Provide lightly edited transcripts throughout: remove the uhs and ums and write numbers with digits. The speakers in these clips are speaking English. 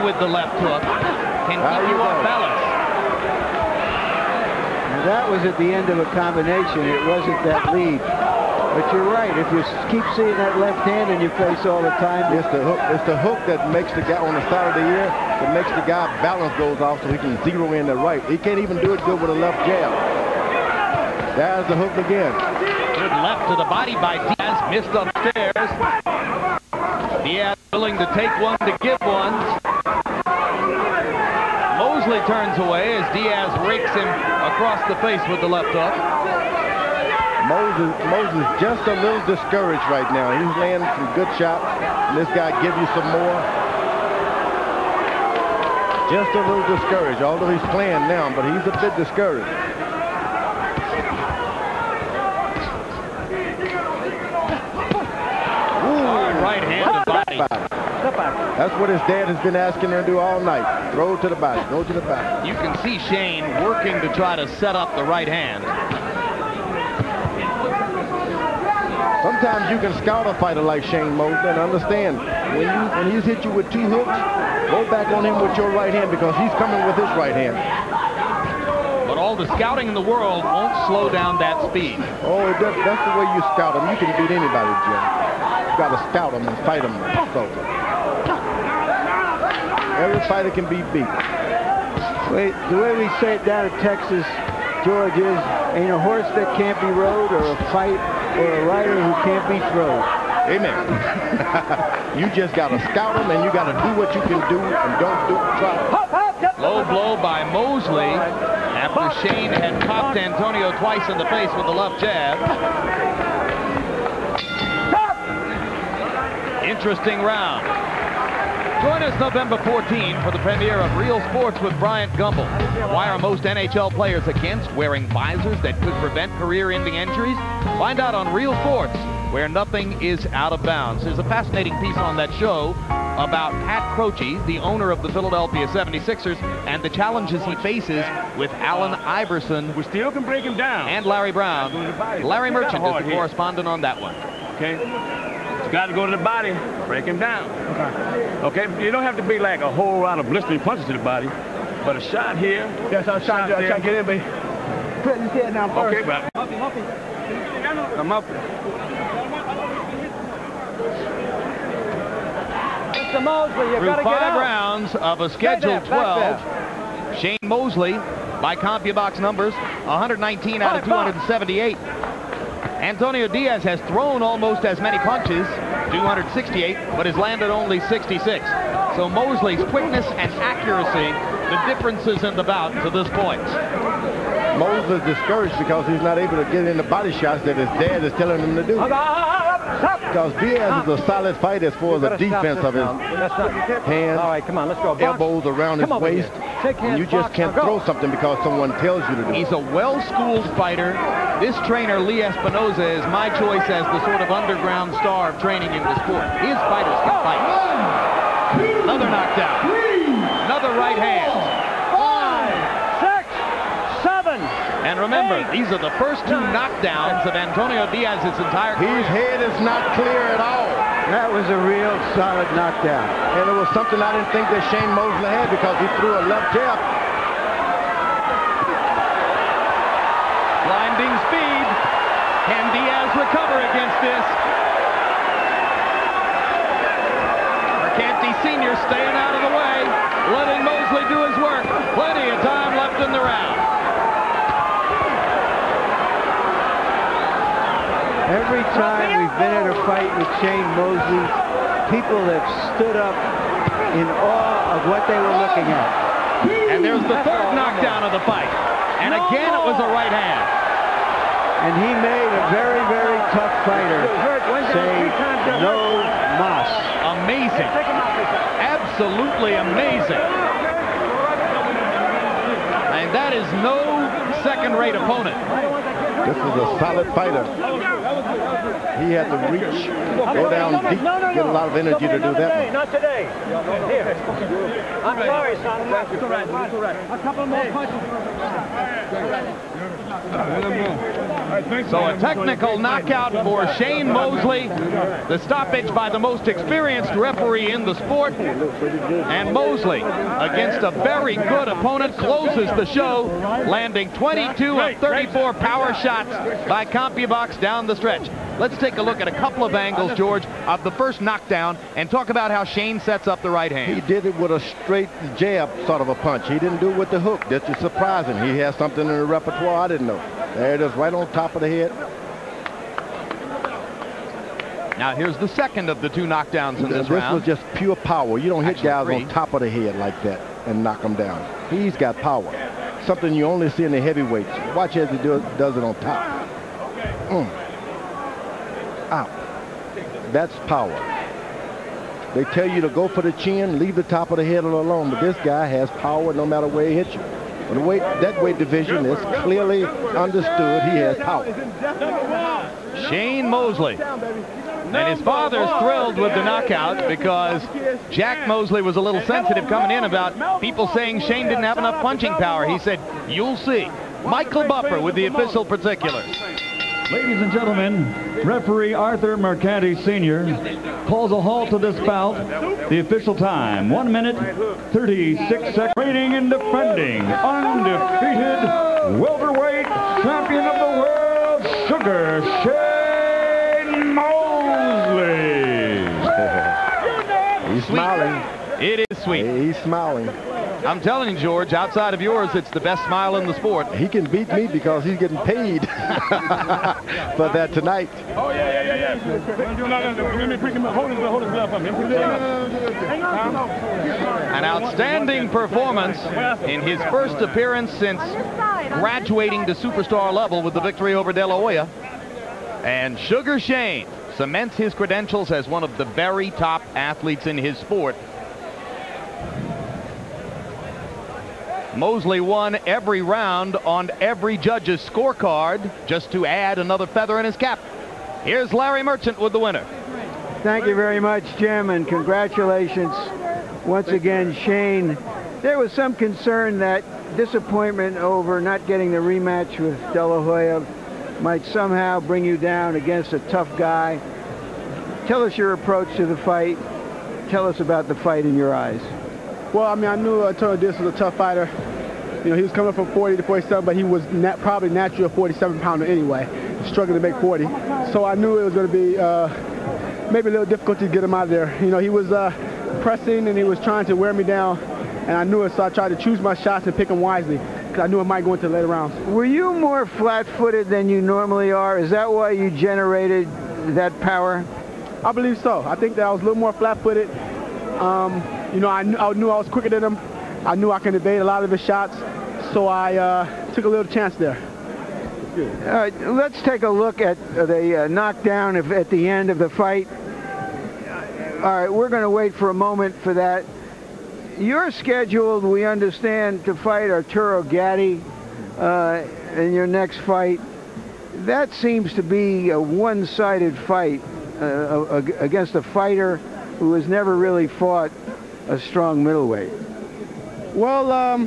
with the left hook can keep you off balance. And that was at the end of a combination. It wasn't that lead. But you're right. If you keep seeing that left hand in your face all the time, it's the hook. It's the hook that makes the guy on the side of the ear. That makes the guy balance goes off so he can zero in the right. He can't even do it good with a left jab. There's the hook again. Good left to the body by Diaz. Missed upstairs. Diaz willing to take one to give one. Mosley turns away as Diaz rakes him across the face with the left hook. Moses just a little discouraged right now. He's laying some good shots. And this guy give you some more. Just a little discouraged, although he's playing now, but he's a bit discouraged. Hard right hand to body. That's what his dad has been asking him to do all night. Throw to the body, go to the body. You can see Shane working to try to set up the right hand. Sometimes you can scout a fighter like Shane Mosley and understand when he's hit you with two hooks, go back on him with your right hand because he's coming with his right hand. But all the scouting in the world won't slow down that speed. Oh, that's the way you scout him. You can beat anybody, Jim. You got to scout him and fight him. So every fighter can be beat. The way we say it down in Texas, George, is ain't a horse that can't be rode or a fight or a rider who can't be thrown. Amen. You just got to scout them and you got to do what you can do and don't try. Low blow by Mosley after Shane had popped Antonio twice in the face with the left jab. Interesting round. Join us November 14 for the premiere of Real Sports with Bryant Gumbel. Why are most NHL players against wearing visors that could prevent career-ending injuries? Find out on Real Sports, where nothing is out of bounds. There's a fascinating piece on that show about Pat Croce, the owner of the Philadelphia 76ers, and the challenges he faces with Allen Iverson. We still can break him down. And Larry Brown. Larry Merchant is the correspondent on that one. Okay. You got to go to the body, break him down. Okay. You don't have to be like a whole lot of blistering punches to the body, but a shot here. Yes, I'm trying to get in, baby. Put his head down first. Okay, but I'm up. Mr. Mosley, you got to get out. 5 rounds of a scheduled 12. Shane Mosley, by CompuBox numbers, 119 out of 278. Antonio Diaz has thrown almost as many punches, 268, but has landed only 66. So Mosley's quickness and accuracy, the differences in the bout to this point. Mosley's discouraged because he's not able to get in the body shots that his dad is telling him to do. Because Diaz is a solid fighter as far as the defense of his hands, all right, come on, let's go. elbows around his waist. And you just can't throw something because someone tells you to do it. He's a well-schooled fighter. This trainer, Lee Espinoza, is my choice as the sort of underground star of training in the sport. His fighters can fight. Another knockdown. Another right hand. 5, 6, 7. And remember, these are the first 2 knockdowns of Antonio Diaz's entire career. His head is not clear at all. That was a real solid knockdown. And it was something I didn't think that Shane Mosley had because he threw a left jab. Blinding speed. Can Diaz recover against this? Mercanti Sr. staying out of the way, letting Mosley do his work. Plenty of time left in the round. Every time we've been at a fight with Shane Mosley, people have stood up in awe of what they were looking at. And there's the 3rd knockdown of the fight. And again, it was a right hand. And he made a very, very tough fighter say no mas. Amazing. Absolutely amazing. And that is no second-rate opponent. This is a solid fighter. He had to reach, go down deep, get a lot of energy to do that one. Not today. Here. I'm sorry, son. It's all right. It's all right. A couple more punches. So a technical knockout for Shane Mosley. The stoppage by the most experienced referee in the sport. And Mosley, against a very good opponent, closes the show, landing 22 of 34 power shots by CompuBox down the stretch. Let's take a look at a couple of angles, George, of the first knockdown and talk about how Shane sets up the right hand. He did it with a straight jab sort of a punch. He didn't do it with the hook. That's just surprising. He has something in the repertoire I didn't know. There it is, right on top of the head. Now here's the second of the two knockdowns in this This round. was just pure power. You don't hit guys on top of the head like that and knock them down. He's got power. Something you only see in the heavyweights. Watch as he does it on top. Out. That's power. They tell you to go for the chin, leave the top of the head alone, but this guy has power no matter where he hits you. But that weight division is clearly understood. He has power. Shane Mosley. And his father's thrilled with the knockout because Jack Mosley was a little sensitive coming in about people saying Shane didn't have enough punching power. He said, "You'll see." Michael Buffer with the official particulars. Ladies and gentlemen, referee Arthur Mercanti Sr. calls a halt to this bout. The official time, 1 minute, 36 seconds. Reigning and defending, undefeated welterweight champion of the world, Sugar Shane Mosley. He's smiling. It is sweet. He's smiling. I'm telling you, George, outside of yours, it's the best smile in the sport. He can beat me because he's getting paid for that tonight. Oh, yeah. Let me hold his glove up. An outstanding performance in his first appearance since graduating to superstar level with the victory over De La Hoya. And Sugar Shane cements his credentials as one of the very top athletes in his sport. Mosley won every round on every judge's scorecard, just to add another feather in his cap. Here's Larry Merchant with the winner. Thank you very much, Jim, and congratulations once again, Shane. There was some concern that disappointment over not getting the rematch with De La Hoya might somehow bring you down against a tough guy. Tell us your approach to the fight. Tell us about the fight in your eyes. Well, I mean, I knew Diaz was a tough fighter. You know, he was coming from 40 to 47, but he was probably naturally a 47-pounder anyway, struggling to make 40. So I knew it was going to be maybe a little difficult to get him out of there. You know, he was pressing and he was trying to wear me down, and I knew it, so I tried to choose my shots and pick them wisely, because I knew it might go into the later rounds. Were you more flat-footed than you normally are? Is that why you generated that power? I believe so. I think that I was a little more flat-footed. You know, I knew I was quicker than him. I knew I could evade a lot of his shots, so I took a little chance there. All right, let's take a look at the knockdown at the end of the fight. All right, we're going to wait for a moment for that. You're scheduled, we understand, to fight Arturo Gatti in your next fight. That seems to be a one-sided fight against a fighter who has never really fought a strong middleweight. Well,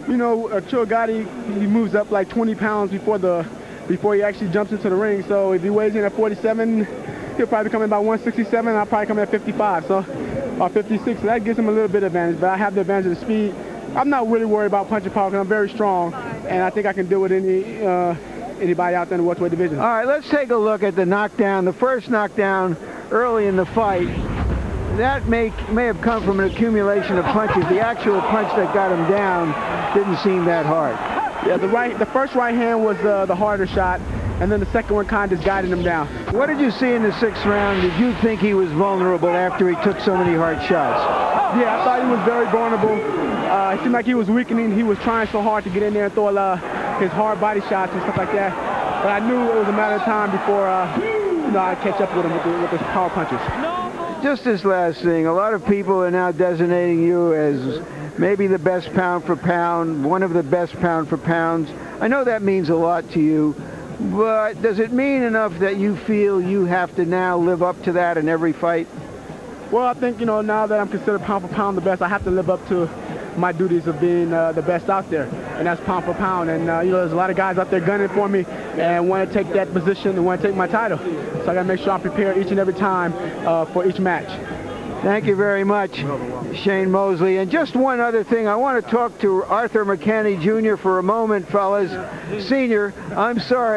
you know, Arturo Gatti, he moves up like 20 pounds before he actually jumps into the ring. So if he weighs in at 47, he'll probably come in about 167, and I'll probably come in at 55, or 56. So that gives him a little bit of advantage, but I have the advantage of the speed. I'm not really worried about punching power because I'm very strong, and I think I can deal with anybody out there in the welterweight division. All right, let's take a look at the knockdown. The first knockdown early in the fight. That may have come from an accumulation of punches. The actual punch that got him down didn't seem that hard. Yeah, the first right hand was the harder shot, and then the second one kind of just guided him down. What did you see in the 6th round? Did you think he was vulnerable after he took so many hard shots? Yeah, I thought he was very vulnerable. It seemed like he was weakening. He was trying so hard to get in there and throw his hard body shots and stuff like that. But I knew it was a matter of time before I'd catch up with him with his power punches. Just this last thing, a lot of people are now designating you as maybe the best pound for pound, one of the best pound for pounds. I know that means a lot to you, but does it mean enough that you feel you have to now live up to that in every fight? Well, I think, now that I'm considered pound for pound the best, I have to live up to my duties of being the best out there, and that's pound for pound. And, there's a lot of guys out there gunning for me and want to take that position and want to take my title. So I got to make sure I'm prepared each and every time for each match. Thank you very much, Shane Mosley. And just one other thing, I want to talk to Arthur McCanny Jr. for a moment, fellas. Senior, I'm sorry.